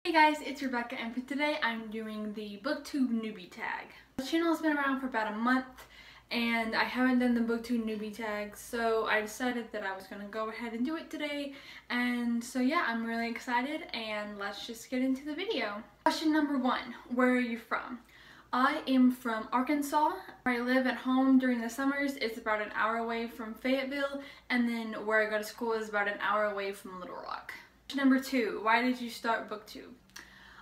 Hey guys, it's Rebecca, and for today I'm doing the BookTube Newbie Tag. This channel has been around for about a month and I haven't done the BookTube Newbie Tag, so I decided that I was going to go ahead and do it today. And so yeah, I'm really excited and let's just get into the video. Question number 1, where are you from? I am from Arkansas. Where I live at home during the summers is about an hour away from Fayetteville, and then where I go to school is about an hour away from Little Rock. Question number 2, why did you start BookTube?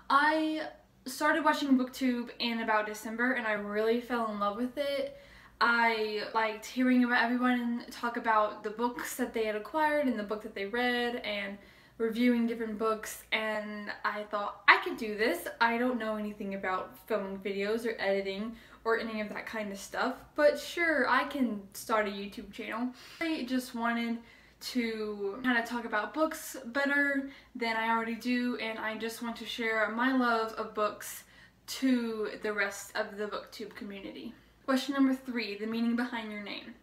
I started watching BookTube in about December and I really fell in love with it. I liked hearing about everyone talk about the books that they had acquired and the book that they read and reviewing different books, and I thought I could do this. I don't know anything about filming videos or editing or any of that kind of stuff, but sure, I can start a YouTube channel. I just wanted to kind of talk about books better than I already do, and I just want to share my love of books to the rest of the BookTube community. Question number 3, the meaning behind your name.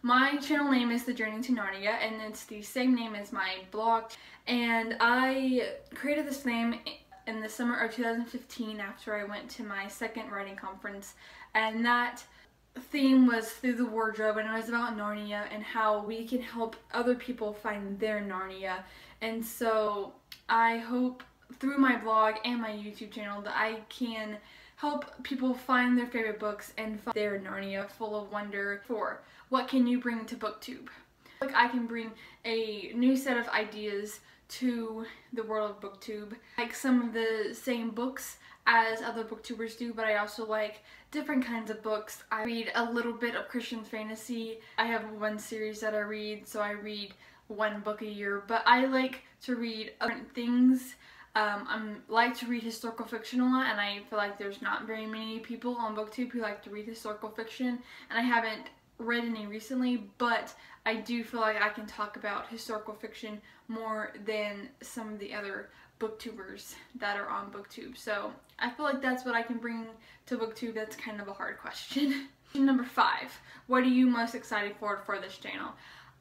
My channel name is The Journey to Narnia, and it's the same name as my blog, and I created this name in the summer of 2015 after I went to my second writing conference, and that theme was through the wardrobe, and it was about Narnia and how we can help other people find their Narnia. And so I hope through my blog and my YouTube channel that I can help people find their favorite books and find their Narnia full of wonder. For what can you bring to BookTube? I can bring a new set of ideas to the world of BookTube. I like some of the same books as other booktubers do, but I also like different kinds of books. I read a little bit of Christian fantasy. I have one series that I read, so I read one book a year, but I like to read different things. I like to read historical fiction a lot, and I feel like there's not very many people on BookTube who like to read historical fiction, and I haven't read any recently, but I do feel like I can talk about historical fiction more than some of the other booktubers that are on BookTube. So I feel like that's what I can bring to BookTube. That's kind of a hard question. Question number 5, what are you most excited for this channel?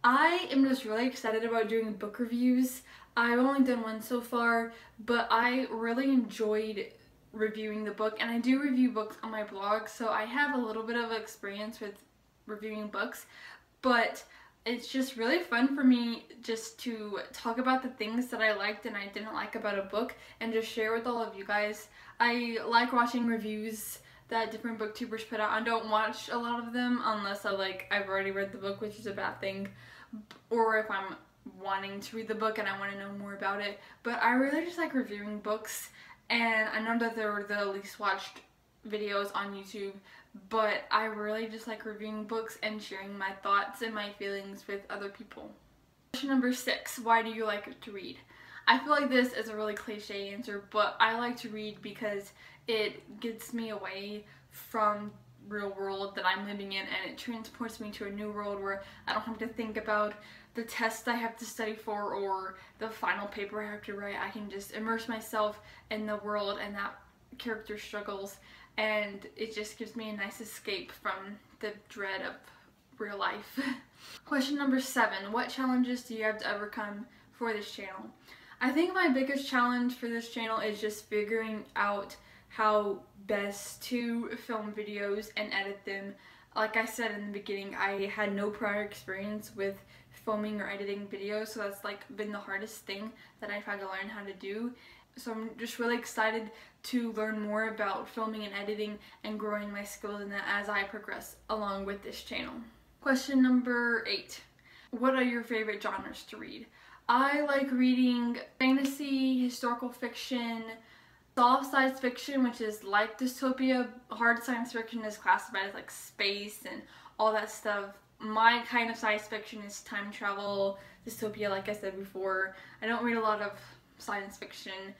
I am just really excited about doing book reviews. I've only done one so far, but I really enjoyed reviewing the book, and I do review books on my blog, so I have a little bit of experience with reviewing books, but it's just really fun for me just to talk about the things that I liked and I didn't like about a book and just share with all of you guys. I like watching reviews that different booktubers put out. I don't watch a lot of them unless I've already read the book, which is a bad thing, or if I'm wanting to read the book and I want to know more about it. But I really just like reviewing books, and I know that they're the least watched videos on YouTube, but I really just like reviewing books and sharing my thoughts and my feelings with other people. Question number 6, why do you like to read? I feel like this is a really cliche answer, but I like to read because it gets me away from real world that I'm living in, and it transports me to a new world where I don't have to think about the tests I have to study for or the final paper I have to write. I can just immerse myself in the world and that character struggles, and it just gives me a nice escape from the dread of real life. Question number 7, what challenges do you have to overcome for this channel? I think my biggest challenge for this channel is just figuring out how best to film videos and edit them. Like I said in the beginning, I had no prior experience with filming or editing videos, so that's been the hardest thing that I've had to learn how to do. So I'm just really excited to learn more about filming and editing and growing my skills in that as I progress along with this channel. Question number 8, what are your favorite genres to read? I like reading fantasy, historical fiction, soft science fiction, which is like dystopia. Hard science fiction is classified as like space and all that stuff. My kind of science fiction is time travel, dystopia, like I said before. I don't read a lot of science fiction,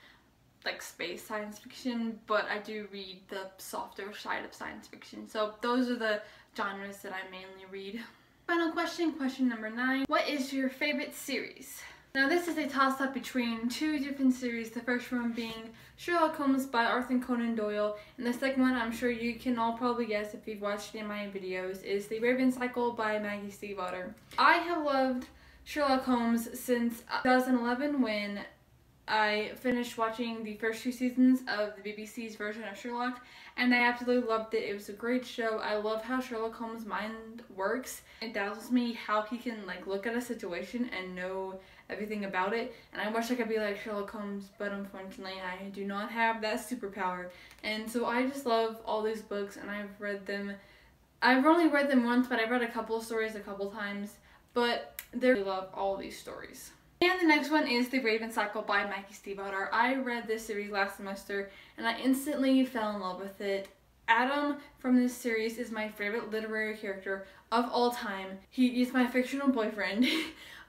like space science fiction, but I do read the softer side of science fiction. So those are the genres that I mainly read. Final question, question number 9. What is your favorite series? Now this is a toss-up between 2 different series, the first one being Sherlock Holmes by Arthur Conan Doyle, and the second one, I'm sure you can all probably guess if you've watched any of my videos, is The Raven Cycle by Maggie Stiefvater. I have loved Sherlock Holmes since 2011 when I finished watching the first 2 seasons of the BBC's version of Sherlock, and I absolutely loved it. It was a great show. I love how Sherlock Holmes' mind works. It dazzles me how he can like look at a situation and know everything about it, and I wish I could be like Sherlock Holmes, but unfortunately I do not have that superpower. And so I just love all these books, and I've read them. I've only read them once, but I've read a couple of stories a couple times, but I love all these stories. And the next one is The Raven Cycle by Maggie Stiefvater. I read this series last semester and I instantly fell in love with it. Adam from this series is my favorite literary character of all time. He is my fictional boyfriend,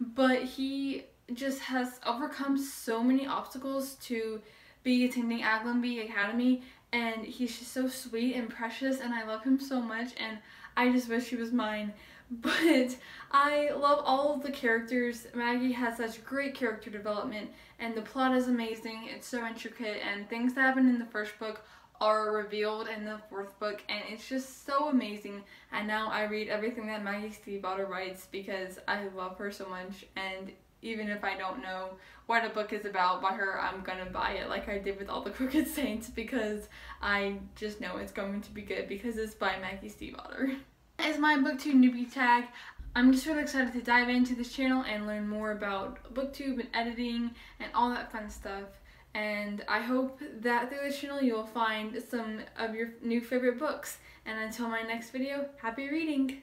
but he just has overcome so many obstacles to be attending Aglionby Academy, and he's just so sweet and precious, and I love him so much, and I just wish he was mine. But I love all of the characters. Maggie has such great character development, and the plot is amazing. It's so intricate, and things that happened in the first book are revealed in the fourth book, and it's just so amazing. And now I read everything that Maggie Stiefvater writes because I love her so much, and even if I don't know what a book is about by her, I'm gonna buy it like I did with All the Crooked Saints, because I just know it's going to be good because it's by Maggie Stiefvater. That is my BookTube Newbie Tag. I'm just really excited to dive into this channel and learn more about BookTube and editing and all that fun stuff. And I hope that through this channel you'll find some of your new favorite books. And until my next video, happy reading!